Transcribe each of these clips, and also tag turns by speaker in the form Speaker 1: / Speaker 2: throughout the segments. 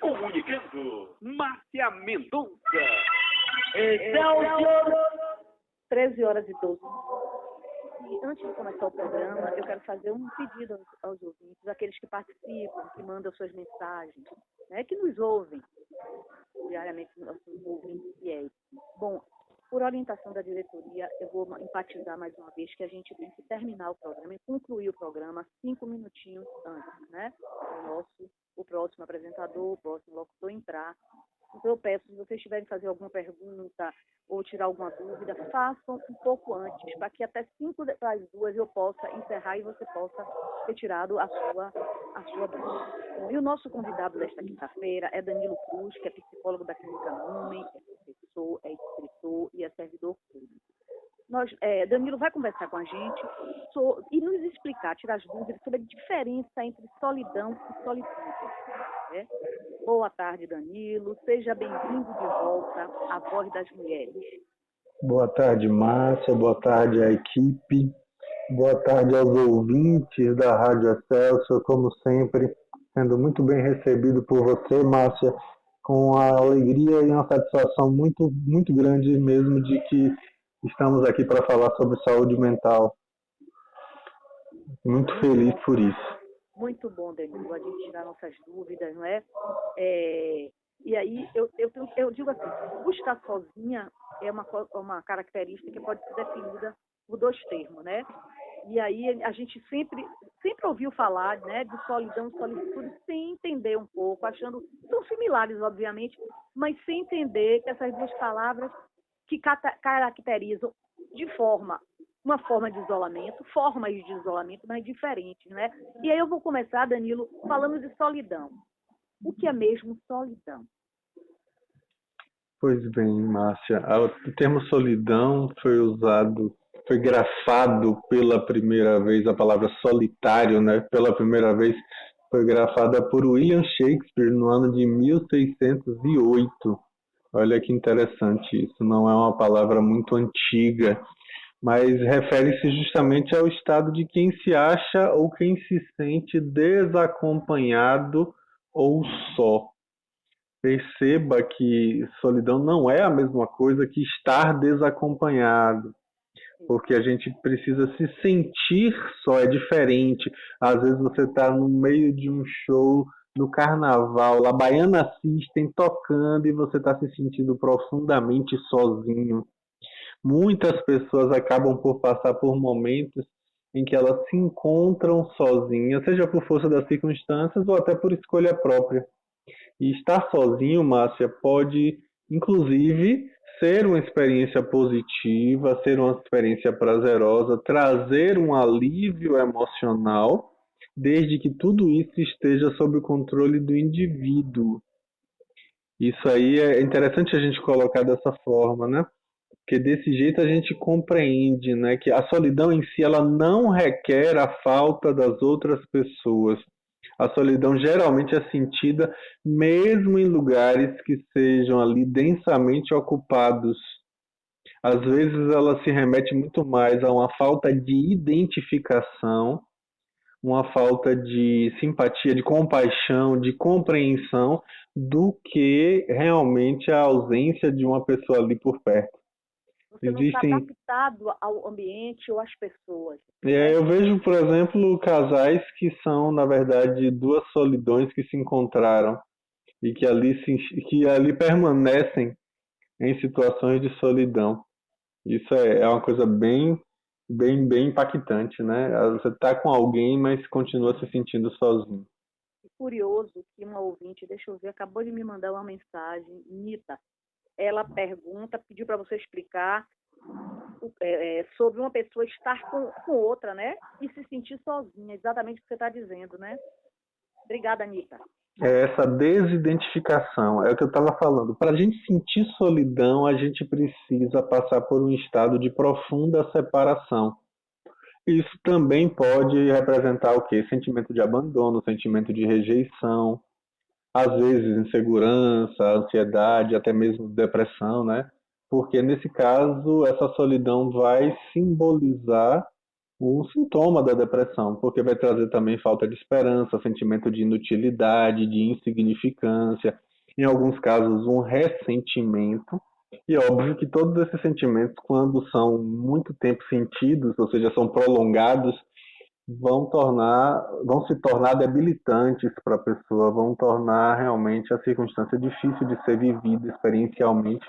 Speaker 1: Comunicando, Márcia Mendonça.
Speaker 2: Excelsior! 13h12. E antes de começar o programa, eu quero fazer um pedido aos ouvintes, aqueles que participam, que mandam suas mensagens, né, que nos ouvem diariamente, nossos ouvintes fiéis. Bom, por orientação da diretoria, eu vou enfatizar mais uma vez que a gente tem que terminar o programa e concluir o programa 5 minutinhos antes, né? O próximo apresentador, o próximo locutor entrar. Então eu peço, se vocês tiverem que fazer alguma pergunta ou tirar alguma dúvida, façam um pouco antes, para que até 1:55 eu possa encerrar e você possa ter tirado a sua dúvida. E o nosso convidado desta quinta-feira é Danilo Cruz, que é psicólogo da Clínica Lumen, é professor, é escritor e é servidor público. Danilo vai conversar com a gente e nos explicar, tirar as dúvidas sobre a diferença entre solidão e solitude. Né? Boa tarde, Danilo. Seja bem-vindo de volta à Voz das Mulheres.
Speaker 3: Boa tarde, Márcia. Boa tarde à equipe. Boa tarde aos ouvintes da Rádio Excelsior, como sempre, sendo muito bem recebido por você, Márcia, com a alegria e uma satisfação muito, muito grande mesmo de que estamos aqui para falar sobre saúde mental. Muito feliz por isso.
Speaker 2: Muito bom, Danilo, a gente tirar nossas dúvidas, não é? E aí, eu digo assim, buscar sozinha é uma característica que pode ser definida por 2 termos, né? E aí a gente sempre ouviu falar, né, de solidão e solitude sem entender um pouco, achando que são similares, obviamente, mas sem entender que essas 2 palavras que caracterizam uma forma de isolamento, formas de isolamento, mas diferentes, né? E aí eu vou começar, Danilo, falando de solidão. O que é mesmo solidão?
Speaker 3: Pois bem, Márcia, o termo solidão foi grafado pela primeira vez, a palavra solitário, né? Pela primeira vez foi grafada por William Shakespeare no ano de 1608. Olha que interessante isso, não é uma palavra muito antiga, mas refere-se justamente ao estado de quem se acha ou quem se sente desacompanhado ou só. Perceba que solidão não é a mesma coisa que estar desacompanhado, porque a gente precisa se sentir só, é diferente. Às vezes você está no meio de um show no carnaval, lá Baiana System tocando e você está se sentindo profundamente sozinho. Muitas pessoas acabam por passar por momentos em que elas se encontram sozinhas, seja por força das circunstâncias ou até por escolha própria. E estar sozinho, Márcia, pode, inclusive, ser uma experiência positiva, ser uma experiência prazerosa, trazer um alívio emocional, desde que tudo isso esteja sob o controle do indivíduo. Isso aí é interessante a gente colocar dessa forma, né? Porque desse jeito a gente compreende, né, que a solidão em si ela não requer a falta das outras pessoas. A solidão geralmente é sentida mesmo em lugares que sejam ali densamente ocupados. Às vezes ela se remete muito mais a uma falta de identificação, uma falta de simpatia, de compaixão, de compreensão, do que realmente a ausência de uma pessoa ali por perto.
Speaker 2: Você não está adaptado ao ambiente ou às pessoas.
Speaker 3: Eu vejo, por exemplo, casais que são, na verdade, 2 solidões que se encontraram e que ali permanecem em situações de solidão. Isso é uma coisa bem impactante, né? Você está com alguém, mas continua se sentindo sozinho.
Speaker 2: Curioso que uma ouvinte, deixa eu ver, acabou de me mandar uma mensagem, Nita. Ela pediu para você explicar sobre uma pessoa estar com outra, né? E se sentir sozinha, exatamente o que você está dizendo, né? Obrigada, Anitta.
Speaker 3: Essa desidentificação, é o que eu estava falando. Para a gente sentir solidão, a gente precisa passar por um estado de profunda separação. Isso também pode representar o quê? Sentimento de abandono, sentimento de rejeição, às vezes insegurança, ansiedade, até mesmo depressão, né? Porque nesse caso essa solidão vai simbolizar um sintoma da depressão, porque vai trazer também falta de esperança, sentimento de inutilidade, de insignificância, em alguns casos um ressentimento. E é óbvio que todos esses sentimentos, quando são muito tempo sentidos, ou seja, são prolongados, vão se tornar debilitantes para a pessoa, vão tornar realmente a circunstância difícil de ser vivida experiencialmente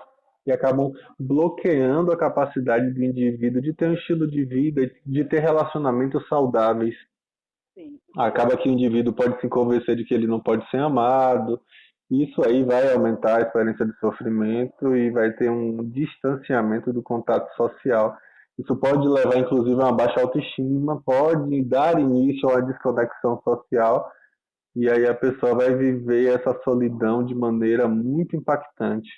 Speaker 3: e acabam bloqueando a capacidade do indivíduo de ter um estilo de vida, de ter relacionamentos saudáveis.
Speaker 2: Sim.
Speaker 3: Acaba que o indivíduo pode se convencer de que ele não pode ser amado. Isso aí vai aumentar a experiência de sofrimento e vai ter um distanciamento do contato social. Isso pode levar, inclusive, a uma baixa autoestima, pode dar início a uma desconexão social, e aí a pessoa vai viver essa solidão de maneira muito impactante.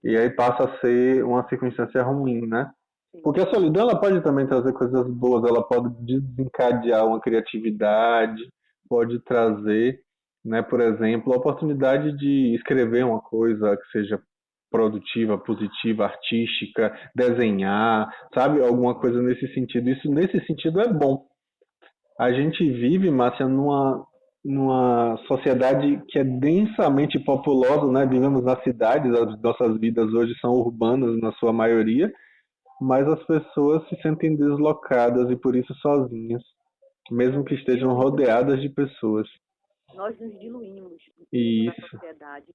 Speaker 3: E aí passa a ser uma circunstância ruim, né?
Speaker 2: Sim.
Speaker 3: Porque a solidão ela pode também trazer coisas boas, ela pode desencadear uma criatividade, pode trazer, né, por exemplo, a oportunidade de escrever uma coisa que seja produtiva, positiva, artística, desenhar, sabe? Alguma coisa nesse sentido. Isso, nesse sentido, é bom. A gente vive, Márcia, numa sociedade que é densamente populosa, né? Vivemos nas cidades, as nossas vidas hoje são urbanas na sua maioria, mas as pessoas se sentem deslocadas e por isso sozinhas, mesmo que estejam rodeadas de pessoas.
Speaker 2: Nós nos diluímos na
Speaker 3: Isso.
Speaker 2: sociedade.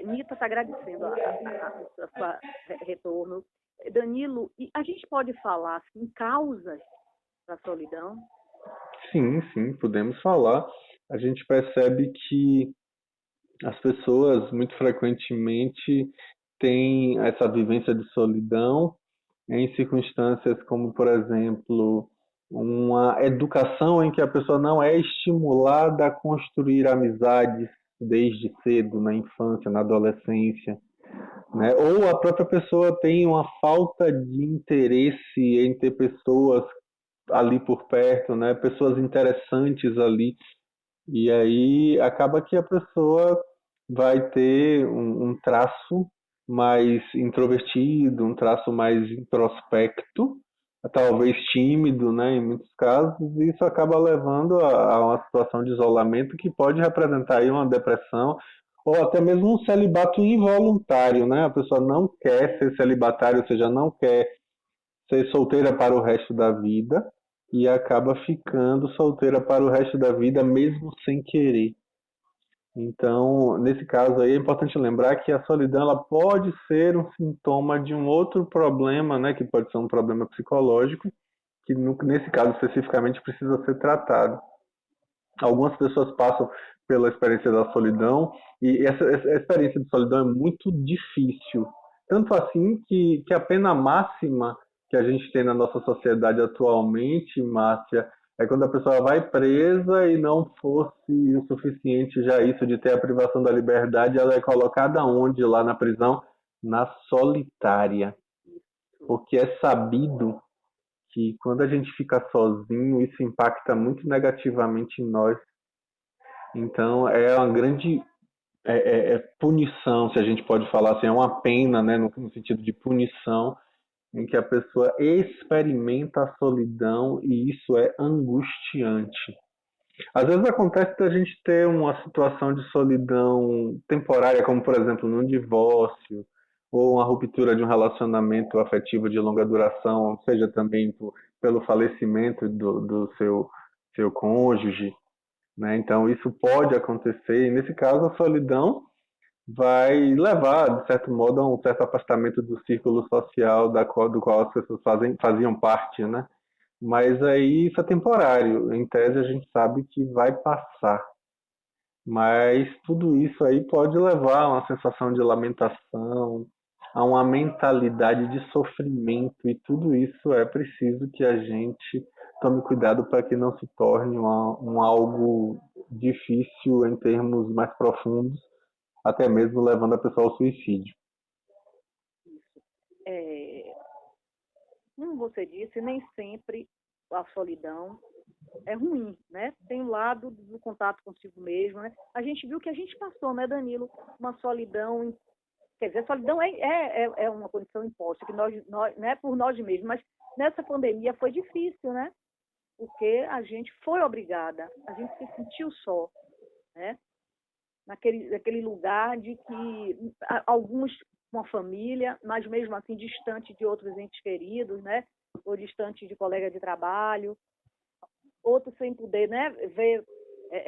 Speaker 2: Nita está agradecendo a sua retorno. Danilo, e a gente pode falar assim, causas da solidão?
Speaker 3: Sim, podemos falar. A gente percebe que as pessoas muito frequentemente têm essa vivência de solidão em circunstâncias como, por exemplo, uma educação em que a pessoa não é estimulada a construir amizades desde cedo, na infância, na adolescência, né? Ou a própria pessoa tem uma falta de interesse em ter pessoas ali por perto, né? Pessoas interessantes ali. E aí acaba que a pessoa vai ter um traço mais introvertido, um traço mais introspecto, talvez tímido, né, em muitos casos, e isso acaba levando a uma situação de isolamento que pode representar aí uma depressão ou até mesmo um celibato involuntário, né? A pessoa não quer ser celibatária, ou seja, não quer ser solteira para o resto da vida e acaba ficando solteira para o resto da vida mesmo sem querer. Então, nesse caso aí, é importante lembrar que a solidão ela pode ser um sintoma de um outro problema, né, que pode ser um problema psicológico, que nesse caso especificamente precisa ser tratado. Algumas pessoas passam pela experiência da solidão e essa experiência de solidão é muito difícil. Tanto assim que a pena máxima que a gente tem na nossa sociedade atualmente, Márcia, é quando a pessoa vai presa e não fosse o suficiente já isso de ter a privação da liberdade, ela é colocada onde lá na prisão? Na solitária. Porque é sabido que quando a gente fica sozinho, isso impacta muito negativamente em nós. Então é uma grande punição, se a gente pode falar assim, é uma pena, né, no sentido de punição, em que a pessoa experimenta a solidão e isso é angustiante. Às vezes acontece da gente ter uma situação de solidão temporária, como por exemplo num divórcio, ou uma ruptura de um relacionamento afetivo de longa duração, seja também pelo falecimento do seu cônjuge, né? Então isso pode acontecer, e nesse caso a solidão vai levar, de certo modo, a um certo afastamento do círculo social do qual as pessoas faziam parte, né? Mas aí isso é temporário. Em tese a gente sabe que vai passar. Mas tudo isso aí pode levar a uma sensação de lamentação, a uma mentalidade de sofrimento, e tudo isso é preciso que a gente tome cuidado para que não se torne um algo difícil em termos mais profundos, até mesmo levando a pessoa ao suicídio.
Speaker 2: Como você disse, nem sempre a solidão é ruim, né? Tem o lado do contato consigo mesmo, né? A gente viu que a gente passou, né, Danilo? Uma solidão, quer dizer, a solidão é uma condição imposta, que nós, né, por nós mesmos, mas nessa pandemia foi difícil, né? porque a gente foi obrigada, a gente se sentiu só, né? Naquele lugar de que alguns com a família, mas mesmo assim distante de outros entes queridos, né? Ou distante de colega de trabalho, outros sem poder, né? Ver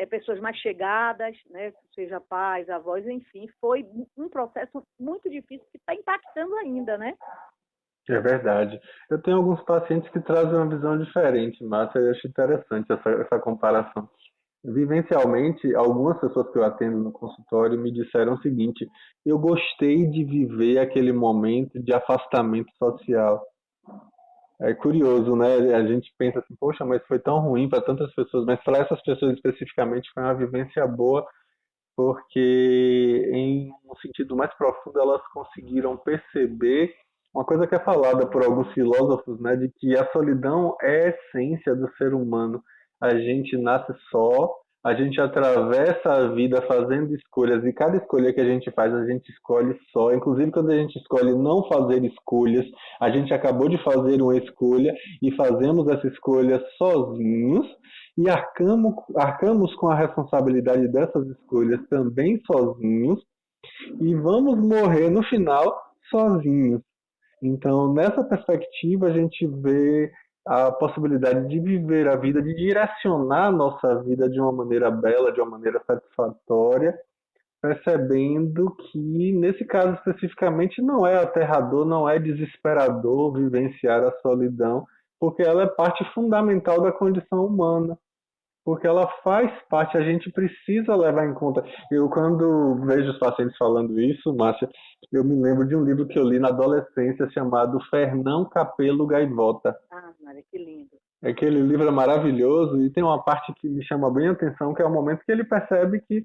Speaker 2: pessoas mais chegadas, né? Seja pais, avós, enfim, foi um processo muito difícil que está impactando ainda, né?
Speaker 3: É verdade. Eu tenho alguns pacientes que trazem uma visão diferente, Márcia, eu acho interessante essa comparação. Vivencialmente, algumas pessoas que eu atendo no consultório me disseram o seguinte: eu gostei de viver aquele momento de afastamento social. É curioso, né? A gente pensa assim, poxa, mas foi tão ruim para tantas pessoas, mas para essas pessoas especificamente foi uma vivência boa, porque em um sentido mais profundo elas conseguiram perceber uma coisa que é falada por alguns filósofos, né, de que a solidão é a essência do ser humano. A gente nasce só, a gente atravessa a vida fazendo escolhas, e cada escolha que a gente faz, a gente escolhe só. Inclusive, quando a gente escolhe não fazer escolhas, a gente acabou de fazer uma escolha e fazemos essa escolha sozinhos, e arcamos com a responsabilidade dessas escolhas também sozinhos, e vamos morrer no final sozinhos. Então, nessa perspectiva, a gente vê a possibilidade de viver a vida, de direcionar a nossa vida de uma maneira bela, de uma maneira satisfatória, percebendo que, nesse caso especificamente, não é aterrador, não é desesperador vivenciar a solidão, porque ela é parte fundamental da condição humana, porque ela faz parte, a gente precisa levar em conta. Eu, quando vejo os pacientes falando isso, Márcia, eu me lembro de um livro que eu li na adolescência chamado Fernão Capelo Gaivota.
Speaker 2: Ah, Maria, que lindo.
Speaker 3: Aquele livro é maravilhoso e tem uma parte que me chama bem a atenção, que é o momento que ele percebe que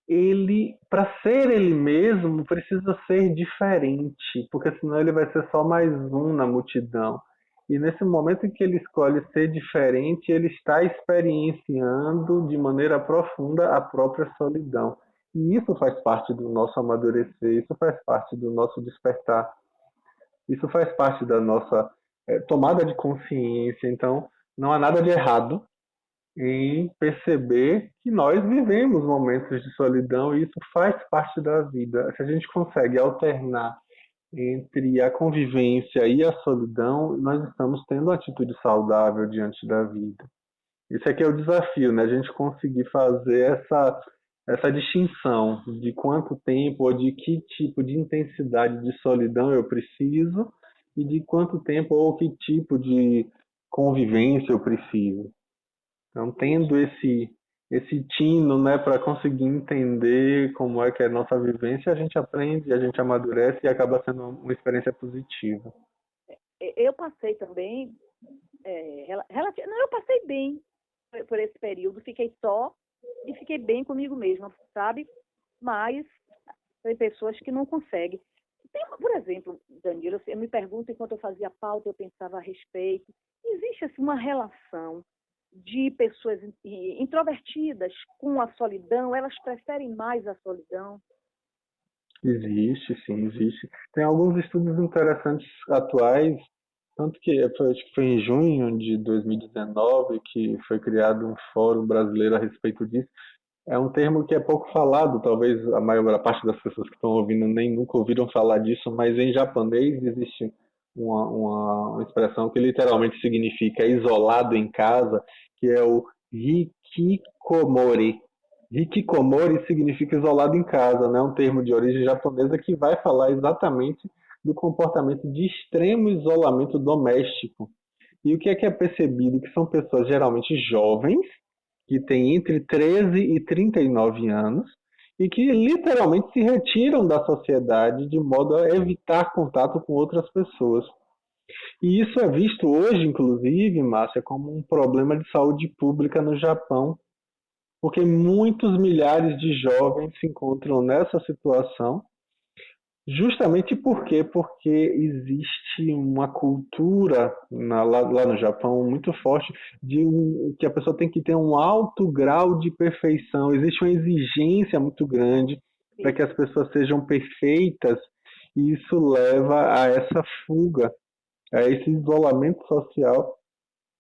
Speaker 3: ele, para ser ele mesmo, precisa ser diferente, porque senão ele vai ser só mais um na multidão. E nesse momento em que ele escolhe ser diferente, ele está experienciando de maneira profunda a própria solidão. E isso faz parte do nosso amadurecer, isso faz parte do nosso despertar, isso faz parte da nossa tomada de consciência. Então, não há nada de errado em perceber que nós vivemos momentos de solidão e isso faz parte da vida. Se a gente consegue alternar entre a convivência e a solidão, nós estamos tendo uma atitude saudável diante da vida. Isso aqui é o desafio, né? A gente conseguir fazer essa distinção de quanto tempo ou de que tipo de intensidade de solidão eu preciso e de quanto tempo ou que tipo de convivência eu preciso. Então, tendo esse tino, né, para conseguir entender como é que é a nossa vivência, a gente aprende, a gente amadurece e acaba sendo uma experiência positiva.
Speaker 2: Eu passei também, não, eu passei bem por esse período, fiquei só e fiquei bem comigo mesma, sabe? Mas tem pessoas que não conseguem. Por exemplo, Danilo, eu me pergunto, enquanto eu fazia pauta, eu pensava a respeito, existe assim, uma relação de pessoas introvertidas com a solidão? Elas preferem mais a solidão?
Speaker 3: Existe, sim, existe. Tem alguns estudos interessantes atuais, tanto que acho que foi em junho de 2019 que foi criado um fórum brasileiro a respeito disso. É um termo que é pouco falado, talvez a maior parte das pessoas que estão ouvindo nem nunca ouviram falar disso, mas em japonês existe uma expressão que literalmente significa isolado em casa, que é o hikikomori. Hikikomori significa isolado em casa, né? Um termo de origem japonesa que vai falar exatamente do comportamento de extremo isolamento doméstico. E o que é percebido? Que são pessoas geralmente jovens, que têm entre 13 e 39 anos, e que literalmente se retiram da sociedade de modo a evitar contato com outras pessoas. E isso é visto hoje, inclusive, Márcia, como um problema de saúde pública no Japão, porque muitos milhares de jovens se encontram nessa situação, justamente porque existe uma cultura lá no Japão muito forte que a pessoa tem que ter um alto grau de perfeição. Existe uma exigência muito grande para que as pessoas sejam perfeitas e isso leva a essa fuga, a esse isolamento social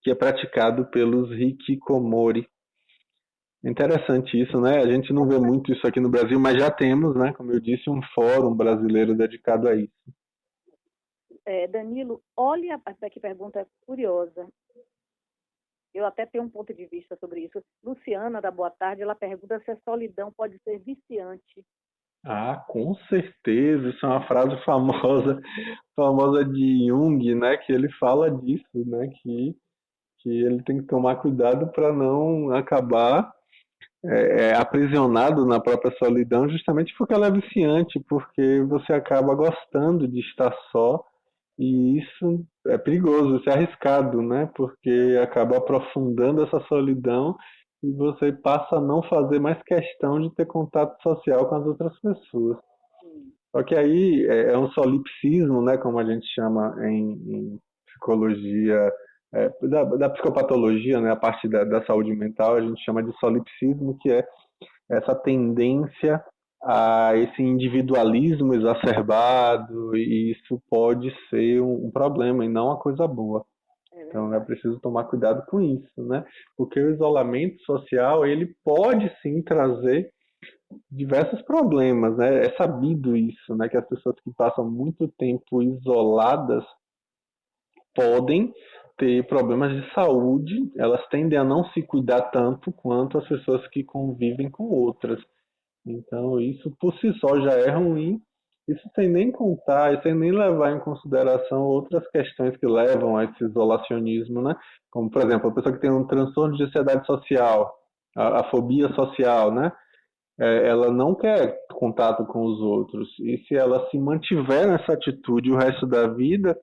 Speaker 3: que é praticado pelos hikikomori. Interessante isso, né? A gente não vê muito isso aqui no Brasil, mas já temos, né? Como eu disse, um fórum brasileiro dedicado a isso.
Speaker 2: Danilo, olha que pergunta curiosa. Eu até tenho um ponto de vista sobre isso. Luciana, da Boa Tarde, ela pergunta se a solidão pode ser viciante.
Speaker 3: Ah, com certeza, isso é uma frase famosa, famosa de Jung, né? Que ele fala disso, né? Que ele tem que tomar cuidado para não acabar aprisionado na própria solidão, justamente porque ela é viciante, porque você acaba gostando de estar só, e isso é perigoso, isso é arriscado, né? Porque acaba aprofundando essa solidão e você passa a não fazer mais questão de ter contato social com as outras pessoas. Só que aí um solipsismo, né? Como a gente chama em psicologia, da psicopatologia, né? A parte da saúde mental, a gente chama de solipsismo, que é essa tendência a esse individualismo exacerbado, e isso pode ser um problema e não uma coisa boa. Então é preciso tomar cuidado com isso, né? Porque o isolamento social, ele pode sim trazer diversos problemas, né? É sabido isso, né? Que as pessoas que passam muito tempo isoladas podem ter problemas de saúde, elas tendem a não se cuidar tanto quanto as pessoas que convivem com outras. Então, isso por si só já é ruim, isso sem nem contar, e sem nem levar em consideração outras questões que levam a esse isolacionismo, né? Como, por exemplo, a pessoa que tem um transtorno de ansiedade social, a fobia social, né? Ela não quer contato com os outros. E se ela se mantiver nessa atitude o resto da vida,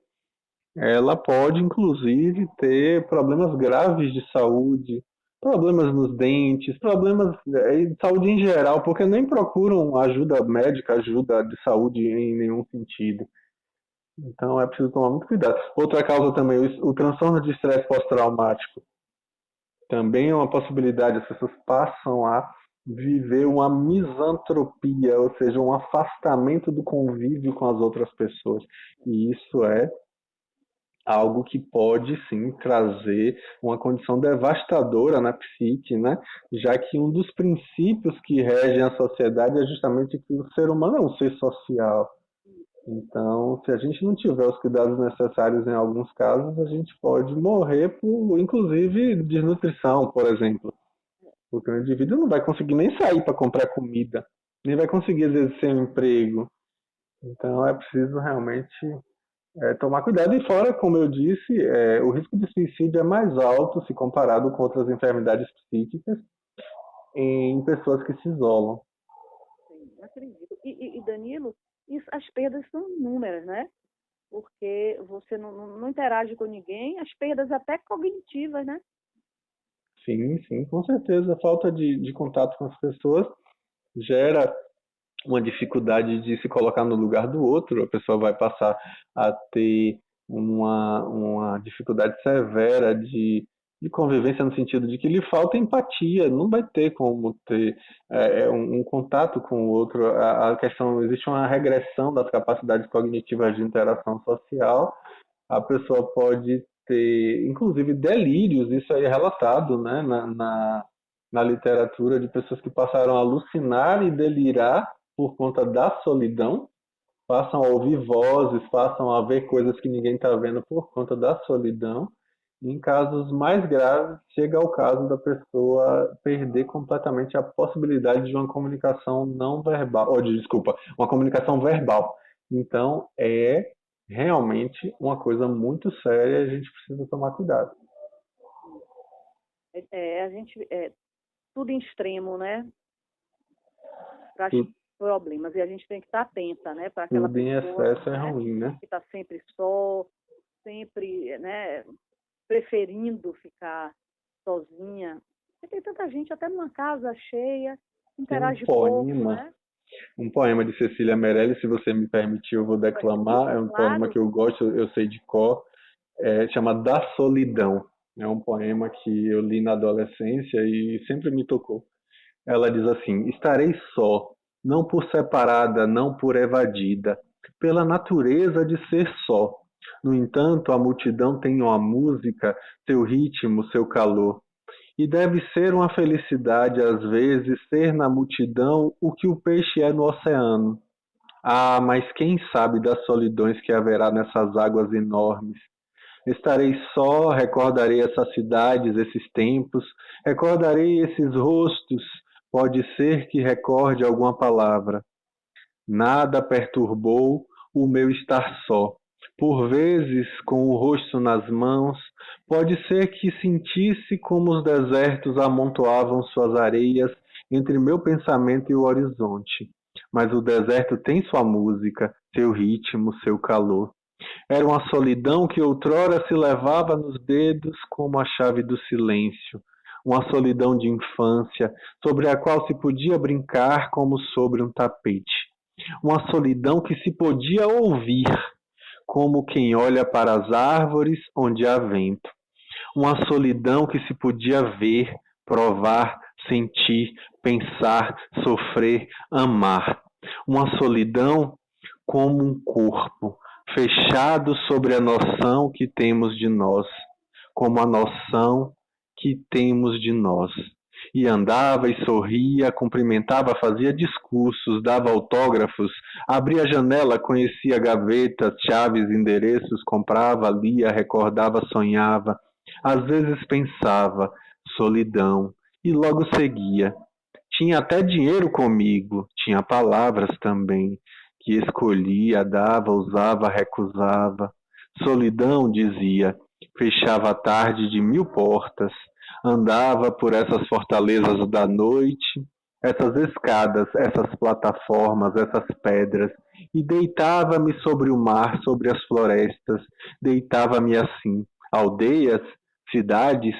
Speaker 3: ela pode, inclusive, ter problemas graves de saúde, problemas nos dentes, problemas de saúde em geral, porque nem procuram ajuda médica, ajuda de saúde em nenhum sentido. Então é preciso tomar muito cuidado. Outra causa também, o transtorno de estresse pós-traumático. Também é uma possibilidade, as pessoas passam a viver uma misantropia, ou seja, um afastamento do convívio com as outras pessoas. E isso é algo que pode sim trazer uma condição devastadora na psique, né? Já que um dos princípios que regem a sociedade é justamente que o ser humano é um ser social. Então, se a gente não tiver os cuidados necessários em alguns casos, a gente pode morrer por, inclusive, desnutrição, por exemplo. Porque o indivíduo não vai conseguir nem sair para comprar comida, nem vai conseguir exercer um emprego. Então, é preciso realmente tomar cuidado. E fora, como eu disse, o risco de suicídio é mais alto se comparado com outras enfermidades psíquicas em pessoas que se isolam.
Speaker 2: Sim, acredito. E Danilo, as perdas são inúmeras, né? Porque você não interage com ninguém, as perdas até cognitivas, né?
Speaker 3: Sim, com certeza. A falta de contato com as pessoas gera uma dificuldade de se colocar no lugar do outro, a pessoa vai passar a ter uma dificuldade severa de convivência, no sentido de que lhe falta empatia, não vai ter como ter um contato com o outro. A questão, existe uma regressão das capacidades cognitivas de interação social, a pessoa pode ter, inclusive, delírios, isso aí é relatado, né, na literatura, de pessoas que passaram a alucinar e delirar por conta da solidão, passam a ouvir vozes, passam a ver coisas que ninguém está vendo por conta da solidão. E em casos mais graves, chega ao caso da pessoa perder completamente a possibilidade de uma comunicação não verbal, desculpa, uma comunicação verbal. Então, é realmente uma coisa muito séria e a gente precisa tomar cuidado.
Speaker 2: A gente, tudo em extremo, né? Para problemas, e a gente tem que estar atenta, né? Para aquela
Speaker 3: tudo em
Speaker 2: pessoa,
Speaker 3: excesso é ruim, né?
Speaker 2: Que está sempre só, sempre, né? Preferindo ficar sozinha. Porque tem tanta gente, até numa casa cheia, interage pouco, né?
Speaker 3: Um poema de Cecília Meirelles, se você me permitir, eu vou declamar. É um poema que eu gosto, eu sei de cor. Chama Da Solidão. É um poema que eu li na adolescência e sempre me tocou. Ela diz assim: estarei só, não por separada, não por evadida, pela natureza de ser só. No entanto, a multidão tem uma música, seu ritmo, seu calor. E deve ser uma felicidade, às vezes, ser na multidão o que o peixe é no oceano. Ah, mas quem sabe das solidões que haverá nessas águas enormes? Estarei só, recordarei essas cidades, esses tempos, recordarei esses rostos. Pode ser que recorde alguma palavra. Nada perturbou o meu estar só. Por vezes, com o rosto nas mãos, pode ser que sentisse como os desertos amontoavam suas areias entre meu pensamento e o horizonte. Mas o deserto tem sua música, seu ritmo, seu calor. Era uma solidão que outrora se levava nos dedos como a chave do silêncio. Uma solidão de infância, sobre a qual se podia brincar como sobre um tapete. Uma solidão que se podia ouvir, como quem olha para as árvores onde há vento. Uma solidão que se podia ver, provar, sentir, pensar, sofrer, amar. Uma solidão como um corpo, fechado sobre a noção que temos de nós, como a noção que temos de nós. E andava e sorria, cumprimentava, fazia discursos, dava autógrafos, abria a janela, conhecia gavetas, chaves, endereços, comprava, lia, recordava, sonhava. Às vezes pensava, solidão, e logo seguia. Tinha até dinheiro comigo, tinha palavras também, que escolhia, dava, usava, recusava. Solidão, dizia, fechava a tarde de 1000 portas, andava por essas fortalezas da noite, essas escadas, essas plataformas, essas pedras, e deitava-me sobre o mar, sobre as florestas, deitava-me assim, aldeias, cidades,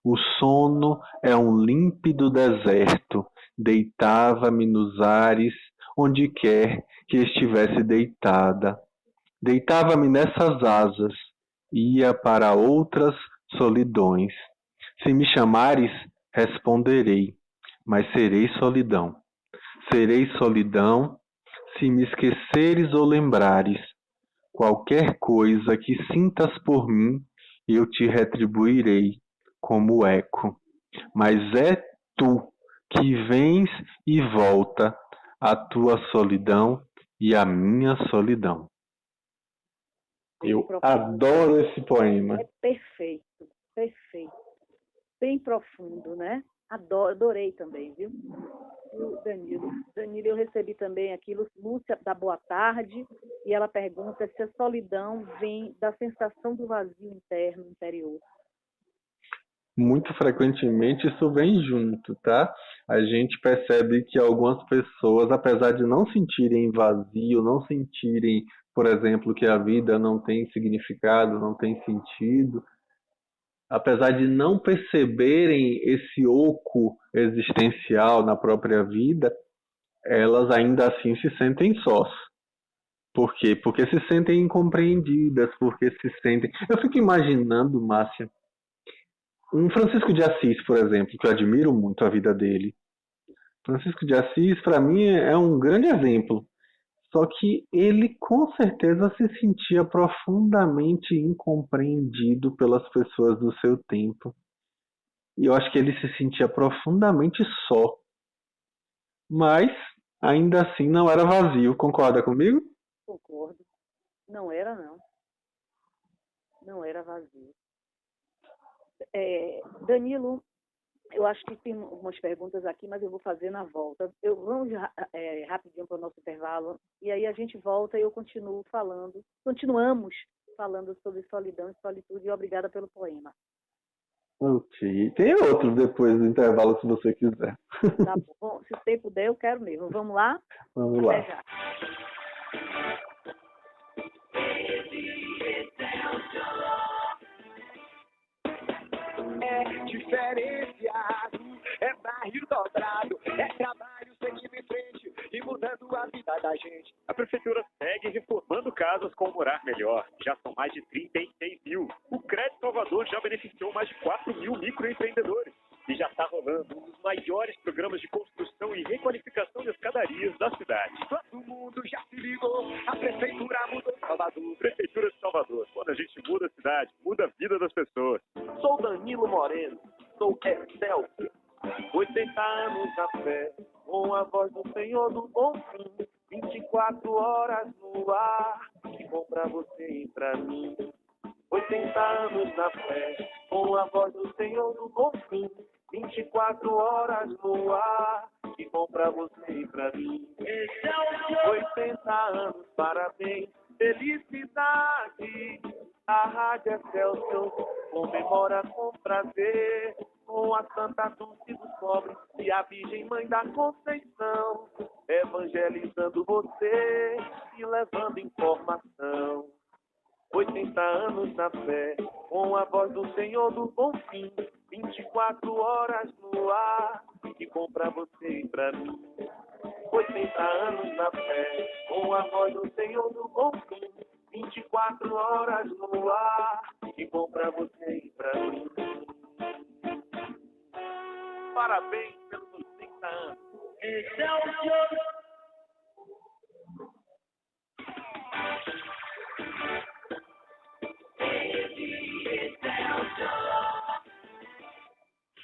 Speaker 3: o sono é um límpido deserto, deitava-me nos ares, onde quer que estivesse deitada. Deitava-me nessas asas, ia para outras solidões. Se me chamares, responderei, mas serei solidão. Serei solidão se me esqueceres ou lembrares. Qualquer coisa que sintas por mim, eu te retribuirei como eco. Mas é tu que vens e volta, a tua solidão e a minha solidão. Eu adoro esse poema.
Speaker 2: É perfeito, perfeito. Bem profundo, né? Adorei também, viu? O Danilo. Danilo, eu recebi também aqui, Lúcia da boa tarde, e ela pergunta se a solidão vem da sensação do vazio interno, interior.
Speaker 3: Muito frequentemente isso vem junto, tá? A gente percebe que algumas pessoas, apesar de não sentirem vazio, não sentirem, por exemplo, que a vida não tem significado, não tem sentido, apesar de não perceberem esse oco existencial na própria vida, elas ainda assim se sentem sós. Por quê? Porque se sentem incompreendidas, porque se sentem... Eu fico imaginando, Márcia, um Francisco de Assis, por exemplo, que eu admiro muito a vida dele. Francisco de Assis, para mim, é um grande exemplo. Só que ele, com certeza, se sentia profundamente incompreendido pelas pessoas do seu tempo. E eu acho que ele se sentia profundamente só. Mas, ainda assim, não era vazio. Concorda comigo?
Speaker 2: Concordo. Não era, não. Não era vazio. Danilo, eu acho que tem algumas perguntas aqui, mas eu vou fazer na volta. Vamos rapidinho para o nosso intervalo, e aí a gente volta e eu continuamos falando sobre solidão e solitude, e obrigada pelo poema.
Speaker 3: Ok. Tem outros depois do intervalo, se você quiser.
Speaker 2: Tá bom. Se o tempo der, eu quero mesmo. Vamos lá?
Speaker 3: Vamos lá.
Speaker 2: Até já.
Speaker 1: É diferenciado, é barril dobrado, é trabalho seguindo em frente e mudando a vida da gente.
Speaker 4: A Prefeitura segue reformando casas com morar melhor. Já são mais de 36 mil. O Crédito Salvador já beneficiou mais de 4 mil microempreendedores. E já está rolando um dos maiores programas de construção e requalificação de escadarias da cidade.
Speaker 1: Todo mundo já se ligou, a Prefeitura mudou Salvador.
Speaker 4: Prefeitura de Salvador, a gente muda a cidade, muda a vida das pessoas.
Speaker 1: Sou Danilo Moreno, sou Excelsior. 80 anos na fé, com a voz do Senhor do Bom Fim. 24 horas no ar, que bom pra você e pra mim. 80 anos na fé, com a voz do Senhor do Bom Fim. 24 horas no ar, que bom pra você e pra mim. 80 anos, parabéns, felicidade. A Rádio Excelsior comemora com prazer, com a Santa Dulce dos Pobres e a Virgem Mãe da Conceição, evangelizando você e levando informação. 80 anos na fé, com a voz do Senhor do Bom Fim. 24 horas no ar, que bom pra você e pra mim. 80 anos na fé, com a voz do Senhor do Bom Fim. 24 horas no ar, que bom pra você e pra mim. Parabéns pelos 80 anos. Excelsior!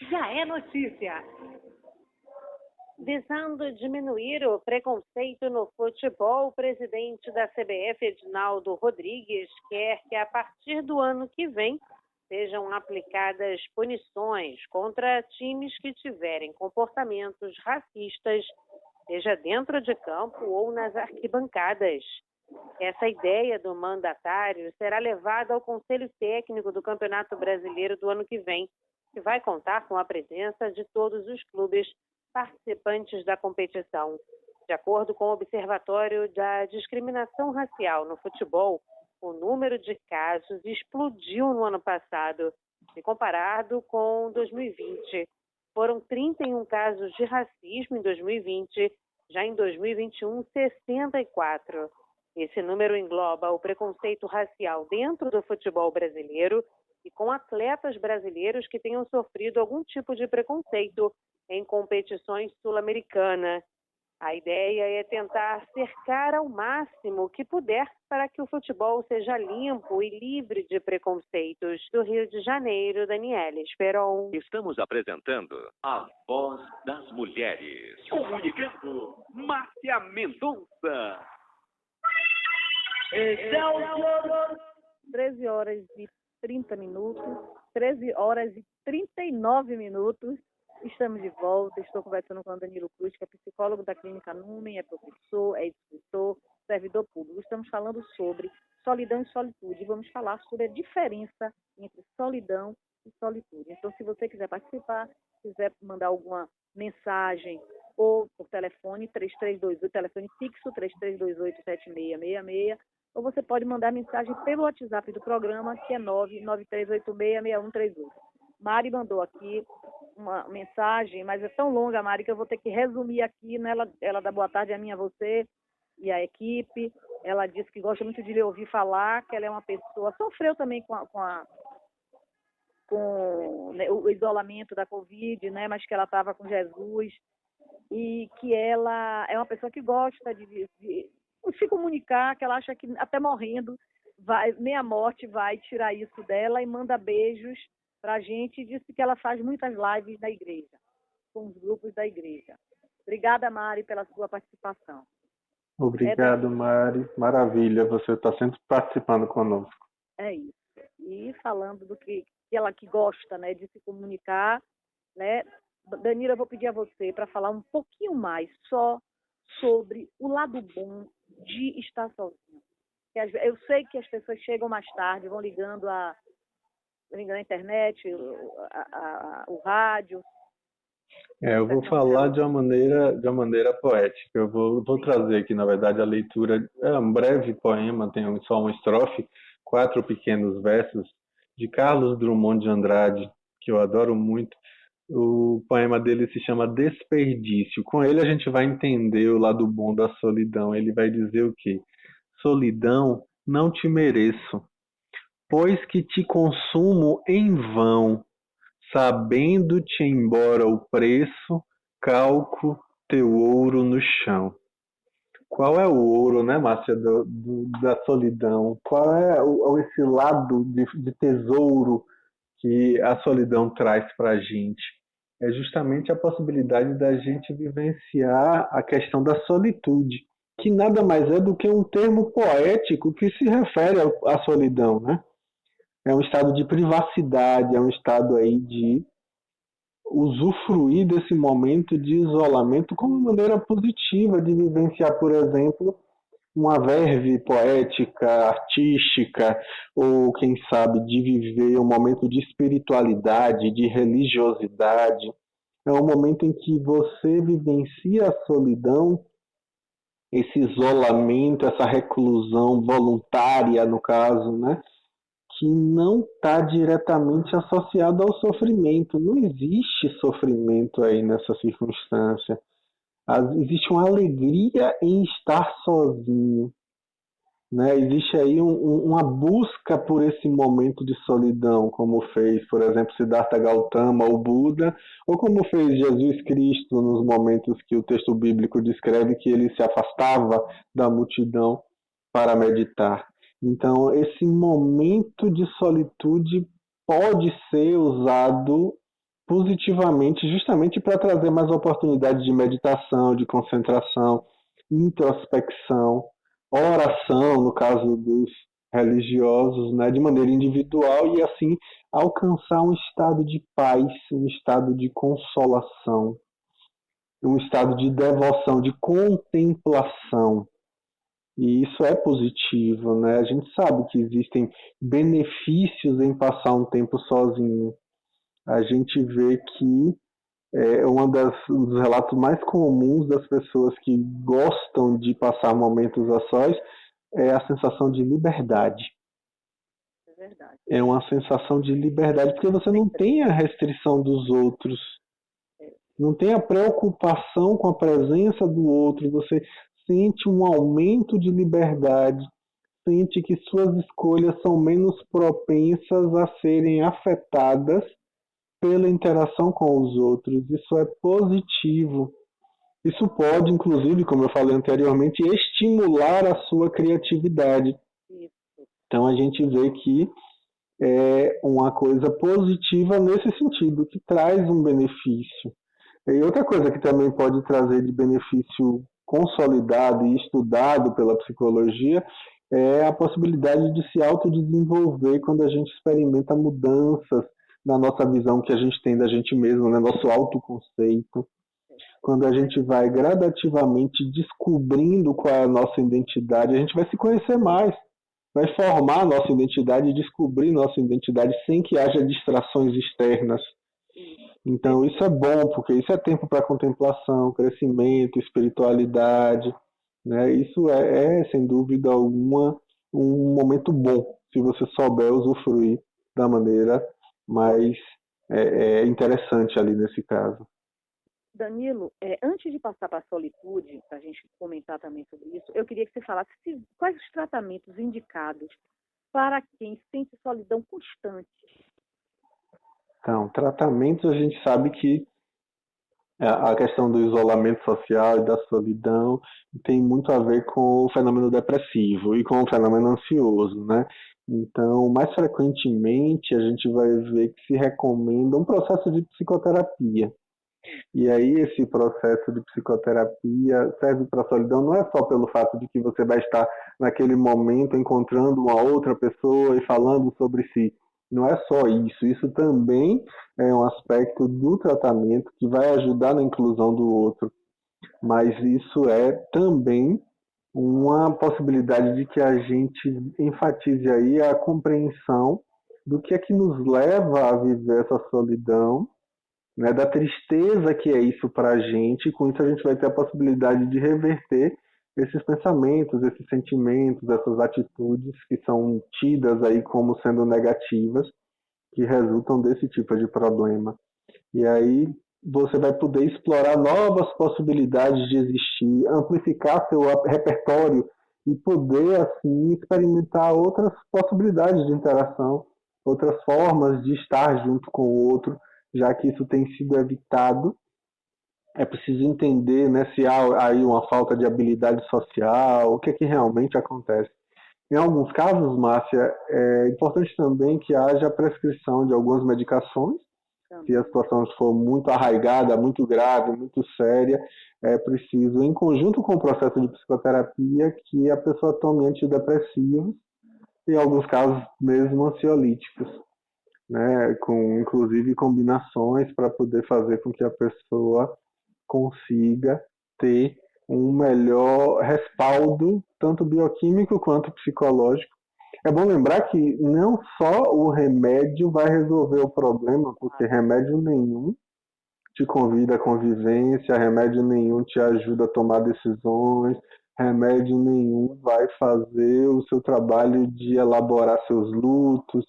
Speaker 5: Já é notícia. Visando diminuir o preconceito no futebol, o presidente da CBF, Edinaldo Rodrigues, quer que a partir do ano que vem sejam aplicadas punições contra times que tiverem comportamentos racistas, seja dentro de campo ou nas arquibancadas. Essa ideia do mandatário será levada ao Conselho Técnico do Campeonato Brasileiro do ano que vem, que vai contar com a presença de todos os clubes participantes da competição. De acordo com o Observatório da Discriminação Racial no Futebol, o número de casos explodiu no ano passado, e comparado com 2020. Foram 31 casos de racismo em 2020, já em 2021, 64. Esse número engloba o preconceito racial dentro do futebol brasileiro e com atletas brasileiros que tenham sofrido algum tipo de preconceito em competições sul-americanas. A ideia é tentar cercar ao máximo o que puder para que o futebol seja limpo e livre de preconceitos. Do Rio de Janeiro, Daniela Esperon.
Speaker 6: Estamos apresentando a Voz das Mulheres.
Speaker 1: Comunicando, Márcia Mendonça.
Speaker 2: 13 horas e 30 minutos, 13 horas e 39 minutos. Estamos de volta, estou conversando com o Danilo Cruz, que é psicólogo da Clínica Numen, é professor, é escritor, servidor público. Estamos falando sobre solidão e solitude. Vamos falar sobre a diferença entre solidão e solitude. Então, se você quiser participar, quiser mandar alguma mensagem ou por telefone, 3328, telefone fixo, 3328-7666, ou você pode mandar mensagem pelo WhatsApp do programa, que é 993866138. Mari mandou aqui uma mensagem, mas é tão longa, Mari, que eu vou ter que resumir aqui. Né? Ela dá boa tarde a mim, a você e a equipe. Ela disse que gosta muito de lhe ouvir falar, que ela é uma pessoa... Sofreu também com né, o isolamento da Covid, né? Mas que ela estava com Jesus. E que ela é uma pessoa que gosta de se comunicar, que ela acha que até morrendo, nem a morte vai tirar isso dela, e manda beijos para a gente. Disse que ela faz muitas lives na igreja, com os grupos da igreja. Obrigada, Mari, pela sua participação.
Speaker 3: Obrigado, Mari. Maravilha, você está sempre participando conosco.
Speaker 2: É isso. E falando do que ela que gosta, né, de se comunicar, né? Danila, eu vou pedir a você para falar um pouquinho mais só sobre o lado bom de estar sozinho. Eu sei que as pessoas chegam mais tarde, vão ligando a internet, o rádio.
Speaker 3: Eu vou falar de uma maneira poética. Eu vou trazer aqui, na verdade, a leitura. É um breve poema, tem só uma estrofe, 4 pequenos versos, de Carlos Drummond de Andrade, que eu adoro muito. O poema dele se chama Desperdício. Com ele a gente vai entender o lado bom da solidão. Ele vai dizer o quê? Solidão, não te mereço, pois que te consumo em vão, sabendo-te embora o preço, calco teu ouro no chão. Qual é o ouro, né, Márcia, da solidão? Qual é esse lado de tesouro que a solidão traz para a gente? É justamente a possibilidade da gente vivenciar a questão da solitude, que nada mais é do que um termo poético que se refere à solidão, né? É um estado de privacidade, é um estado aí de usufruir desse momento de isolamento como maneira positiva de vivenciar, por exemplo, uma verve poética, artística, ou quem sabe de viver um momento de espiritualidade, de religiosidade. É um momento em que você vivencia a solidão, esse isolamento, essa reclusão voluntária, no caso, né? Que não está diretamente associado ao sofrimento. Não existe sofrimento aí nessa circunstância. Existe uma alegria em estar sozinho. Né? Existe aí uma busca por esse momento de solidão, como fez, por exemplo, Siddhartha Gautama, o Buda, ou como fez Jesus Cristo nos momentos que o texto bíblico descreve que ele se afastava da multidão para meditar. Então, esse momento de solitude pode ser usado positivamente, justamente para trazer mais oportunidades de meditação, de concentração, introspecção, oração, no caso dos religiosos, né, de maneira individual e assim alcançar um estado de paz, um estado de consolação, um estado de devoção, de contemplação. E isso é positivo, né? A gente sabe que existem benefícios em passar um tempo sozinho. A gente vê que dos relatos mais comuns das pessoas que gostam de passar momentos a sós é a sensação de liberdade.
Speaker 2: É verdade.
Speaker 3: É uma sensação de liberdade, porque você não tem a restrição dos outros, não tem a preocupação com a presença do outro, você sente um aumento de liberdade, sente que suas escolhas são menos propensas a serem afetadas pela interação com os outros. Isso é positivo. Isso pode, inclusive, como eu falei anteriormente, estimular a sua criatividade. Então a gente vê que é uma coisa positiva nesse sentido, que traz um benefício. E outra coisa que também pode trazer de benefício consolidado e estudado pela psicologia é a possibilidade de se autodesenvolver quando a gente experimenta mudanças na nossa visão que a gente tem da gente mesmo, né? Nosso autoconceito. Quando a gente vai gradativamente descobrindo qual é a nossa identidade, a gente vai se conhecer mais, vai formar a nossa identidade e descobrir nossa identidade sem que haja distrações externas. Então isso é bom, porque isso é tempo para contemplação, crescimento, espiritualidade, né? Isso sem dúvida alguma, um momento bom, se você souber usufruir da maneira mais interessante ali nesse caso.
Speaker 2: Danilo, antes de passar para a solitude, para a gente comentar também sobre isso, eu queria que você falasse quais os tratamentos indicados para quem sente solidão constante.
Speaker 3: Então, tratamentos, a gente sabe que a questão do isolamento social e da solidão tem muito a ver com o fenômeno depressivo e com o fenômeno ansioso, né? Então, mais frequentemente, a gente vai ver que se recomenda um processo de psicoterapia. E aí, esse processo de psicoterapia serve para a solidão não é só pelo fato de que você vai estar naquele momento encontrando uma outra pessoa e falando sobre si. Não é só isso. Isso também é um aspecto do tratamento que vai ajudar na inclusão do outro. Mas isso é também uma possibilidade de que a gente enfatize aí a compreensão do que é que nos leva a viver essa solidão, né, da tristeza que é isso para a gente, e com isso a gente vai ter a possibilidade de reverter esses pensamentos, esses sentimentos, essas atitudes que são tidas aí como sendo negativas, que resultam desse tipo de problema. E aí você vai poder explorar novas possibilidades de existir, amplificar seu repertório e poder, assim, experimentar outras possibilidades de interação, outras formas de estar junto com o outro, já que isso tem sido evitado É preciso entender, né, se há aí uma falta de habilidade social, o que é que realmente acontece. Em alguns casos, Márcia, é importante também que haja prescrição de algumas medicações. Se a situação for muito arraigada, muito grave, muito séria, é preciso, em conjunto com o processo de psicoterapia, que a pessoa tome antidepressivos, em alguns casos mesmo ansiolíticos, né, com inclusive combinações para poder fazer com que a pessoa consiga ter um melhor respaldo, tanto bioquímico quanto psicológico. É bom lembrar que não só o remédio vai resolver o problema, porque remédio nenhum te convida à convivência, remédio nenhum te ajuda a tomar decisões, remédio nenhum vai fazer o seu trabalho de elaborar seus lutos,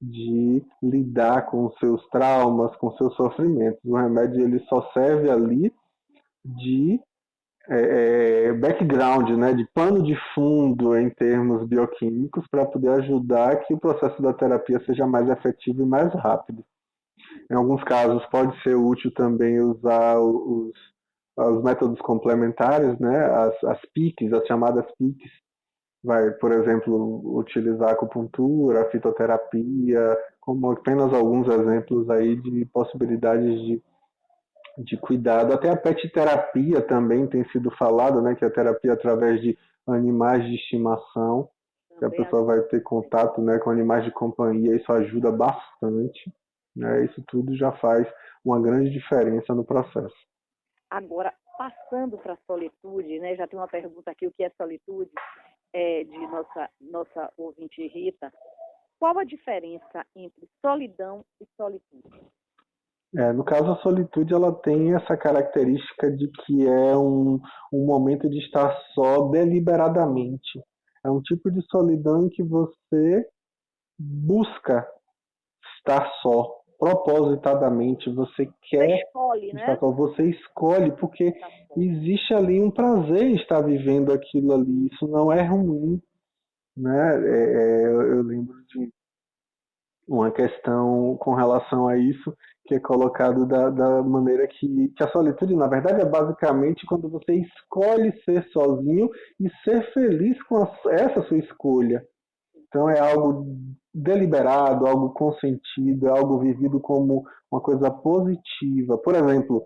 Speaker 3: de lidar com os seus traumas, com seus sofrimentos. O remédio ele só serve ali de background, né, de pano de fundo em termos bioquímicos para poder ajudar que o processo da terapia seja mais efetivo e mais rápido. Em alguns casos pode ser útil também usar os métodos complementares, né, as PICs, as chamadas PICs, vai, por exemplo, utilizar a acupuntura, a fitoterapia, como apenas alguns exemplos aí de possibilidades de cuidado. Até a pet terapia também tem sido falado, né, que é a terapia através de animais de estimação, que a pessoa vai ter contato, né, com animais de companhia, isso ajuda bastante, né, isso tudo já faz uma grande diferença no processo.
Speaker 2: Agora, passando para a solitude, né, já tem uma pergunta aqui, o que é solitude, de nossa ouvinte Rita. Qual a diferença entre solidão e solitude?
Speaker 3: No caso, a solitude ela tem essa característica de que é um momento de estar só deliberadamente. É um tipo de solidão em que você busca estar só, propositadamente. Você quer
Speaker 2: escolhe,
Speaker 3: estar só, você escolhe, porque existe ali um prazer em estar vivendo aquilo ali. Isso não é ruim, né? Eu lembro de uma questão com relação a isso, que é colocado da maneira que a solitude, na verdade, é basicamente quando você escolhe ser sozinho e ser feliz com essa sua escolha. Então é algo deliberado, algo consentido, é algo vivido como uma coisa positiva. Por exemplo,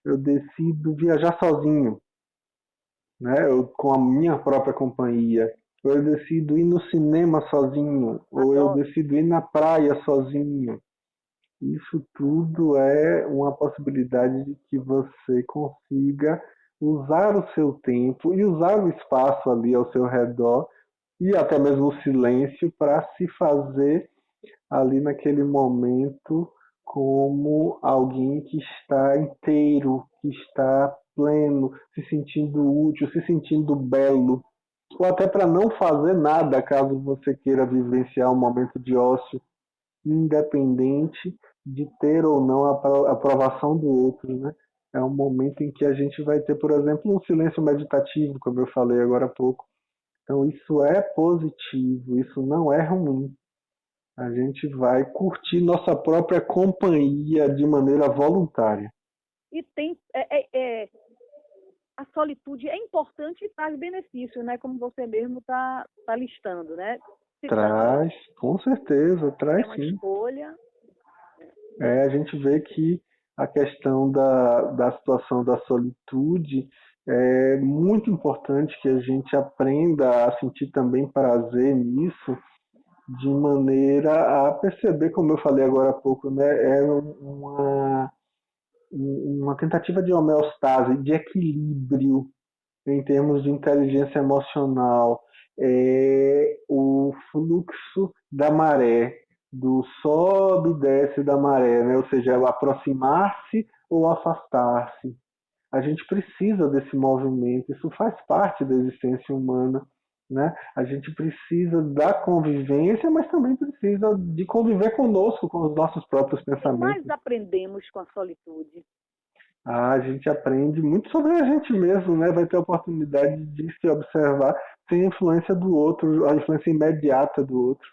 Speaker 3: eu decido viajar sozinho, né? Com a minha própria companhia. Ou eu decido ir no cinema sozinho, ou eu decido ir na praia sozinho. Isso tudo é uma possibilidade de que você consiga usar o seu tempo e usar o espaço ali ao seu redor e até mesmo o silêncio para se fazer ali naquele momento como alguém que está inteiro, que está pleno, se sentindo útil, se sentindo belo, ou até para não fazer nada caso você queira vivenciar um momento de ócio, independente de ter ou não a aprovação do outro, né? É um momento em que a gente vai ter, por exemplo, um silêncio meditativo, como eu falei agora há pouco. Então isso é positivo, isso não é ruim. A gente vai curtir nossa própria companhia de maneira voluntária.
Speaker 2: E tem a solitude é importante e traz benefícios, né? Como você mesmo está listando, né?
Speaker 3: Traz, com certeza, traz
Speaker 2: uma
Speaker 3: sim.
Speaker 2: Escolha.
Speaker 3: A gente vê que a questão da situação da solitude é muito importante que a gente aprenda a sentir também prazer nisso, de maneira a perceber, como eu falei agora há pouco, né, é uma tentativa de homeostase, de equilíbrio em termos de inteligência emocional, o fluxo da maré, do sobe e desce da maré, né? Ou seja, aproximar-se ou afastar-se. A gente precisa desse movimento, isso faz parte da existência humana. Né? A gente precisa da convivência, mas também precisa de conviver conosco, com os nossos próprios pensamentos.
Speaker 2: O que mais aprendemos com a solitude?
Speaker 3: A gente aprende muito sobre a gente mesmo, né? Vai ter a oportunidade de se observar sem a influência do outro, a influência imediata do outro.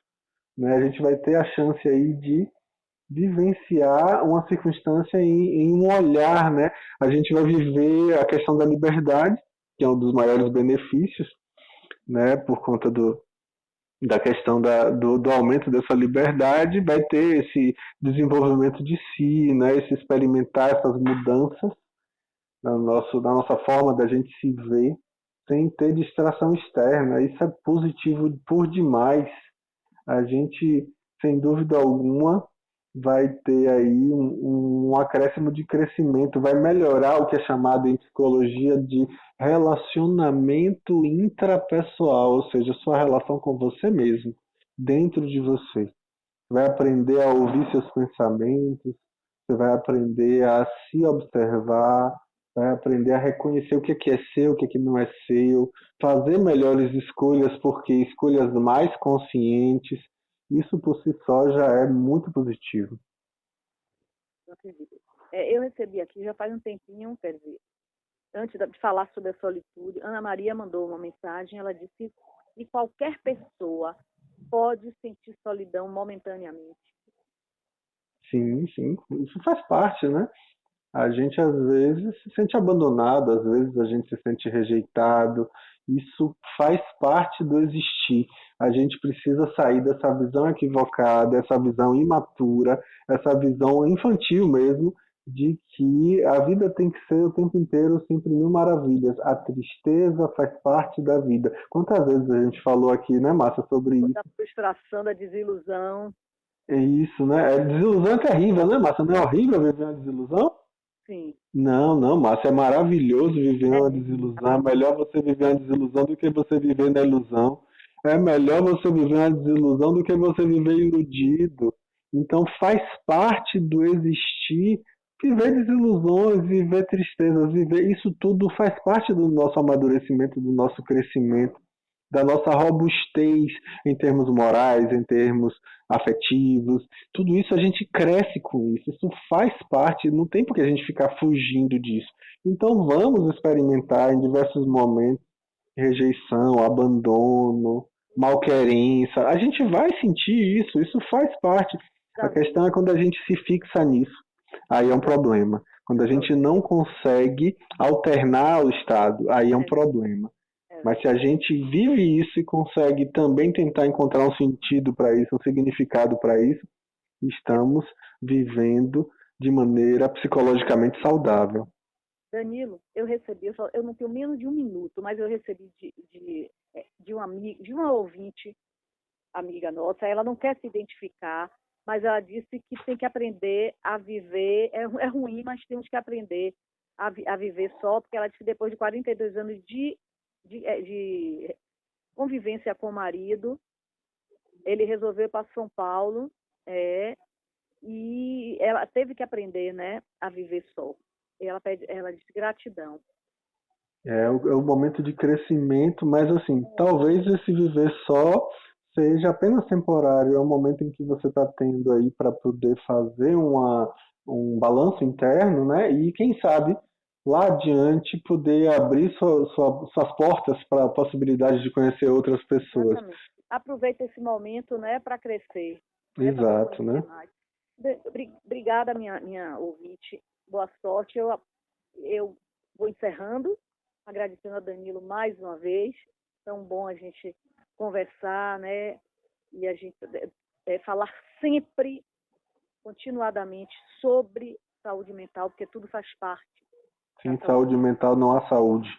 Speaker 3: Né? A gente vai ter a chance aí de vivenciar uma circunstância em um olhar, né? A gente vai viver a questão da liberdade, que é um dos maiores benefícios, né? Por conta da questão do aumento dessa liberdade, vai ter esse desenvolvimento de si, né? Esse experimentar essas mudanças na nossa forma da gente se ver, sem ter distração externa. Isso é positivo por demais. A gente, sem dúvida alguma, vai ter aí um acréscimo de crescimento, vai melhorar o que é chamado em psicologia de relacionamento intrapessoal, ou seja, sua relação com você mesmo, dentro de você. Vai aprender a ouvir seus pensamentos, você vai aprender a se observar, vai aprender a reconhecer o que é seu, o que não é seu, fazer melhores escolhas, porque escolhas mais conscientes, isso por si só já é muito positivo.
Speaker 2: Eu recebi aqui, já faz um tempinho, quer dizer, antes de falar sobre a solitude, Ana Maria mandou uma mensagem, ela disse que qualquer pessoa pode sentir solidão momentaneamente.
Speaker 3: Sim, isso faz parte, né? A gente às vezes se sente abandonado, às vezes a gente se sente rejeitado. Isso faz parte do existir. A gente precisa sair dessa visão equivocada, essa visão imatura, essa visão infantil mesmo, de que a vida tem que ser o tempo inteiro sempre mil maravilhas. A tristeza faz parte da vida. Quantas vezes a gente falou aqui, né, Márcia, sobre isso?
Speaker 2: Da frustração, da desilusão.
Speaker 3: É isso, né? A desilusão é terrível, né, Márcia? Não é horrível viver uma desilusão?
Speaker 2: Sim.
Speaker 3: Não, Márcia, é maravilhoso viver uma desilusão. É melhor você viver uma desilusão do que você viver na ilusão. É melhor você viver uma desilusão do que você viver iludido. Então faz parte do existir viver desilusões, viver tristezas, viver isso tudo faz parte do nosso amadurecimento, do nosso crescimento, da nossa robustez em termos morais, em termos afetivos. Tudo isso a gente cresce com isso faz parte, não tem por que a gente ficar fugindo disso. Então vamos experimentar em diversos momentos rejeição, abandono, malquerença. A gente vai sentir isso faz parte. A questão é quando a gente se fixa nisso. Aí é um problema. Quando a gente não consegue alternar o estado, aí é um problema. Mas se a gente vive isso e consegue também tentar encontrar um sentido para isso, um significado para isso, estamos vivendo de maneira psicologicamente saudável.
Speaker 2: Danilo, eu não tenho menos de um minuto, mas eu recebi de uma ouvinte, amiga nossa, ela não quer se identificar, mas ela disse que tem que aprender a viver, é ruim, mas temos que aprender a viver só, porque ela disse que depois de 42 anos de convivência com o marido, ele resolveu ir para São Paulo, e ela teve que aprender, né, a viver só. Ela disse gratidão.
Speaker 3: É o momento de crescimento, mas assim, talvez esse viver só seja apenas temporário, é o momento em que você está tendo aí para poder fazer um balanço interno, né? E quem sabe lá adiante poder abrir suas portas para a possibilidade de conhecer outras pessoas.
Speaker 2: Exatamente. Aproveita esse momento, né, para crescer.
Speaker 3: Exato, né?
Speaker 2: Obrigada, minha ouvinte. Boa sorte. Eu vou encerrando, agradecendo a Danilo mais uma vez. Tão bom a gente conversar, né? E a gente falar sempre, continuadamente, sobre saúde mental, porque tudo faz parte.
Speaker 3: Sem saúde mental não há saúde.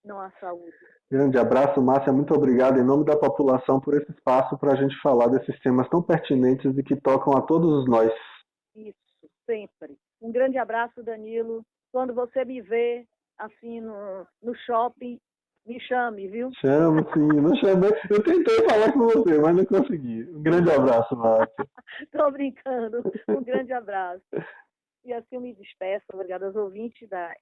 Speaker 2: Não há saúde.
Speaker 3: Grande abraço, Márcia. Muito obrigado em nome da população por esse espaço para a gente falar desses temas tão pertinentes e que tocam a todos nós.
Speaker 2: Isso, sempre. Um grande abraço, Danilo. Quando você me vê assim no shopping, me chame, viu?
Speaker 3: Chamo, sim. Não chamei. Eu tentei falar com você, mas não consegui. Um grande abraço, Márcia.
Speaker 2: Estou brincando. Um grande abraço. E assim eu me despeço. Obrigada aos ouvintes da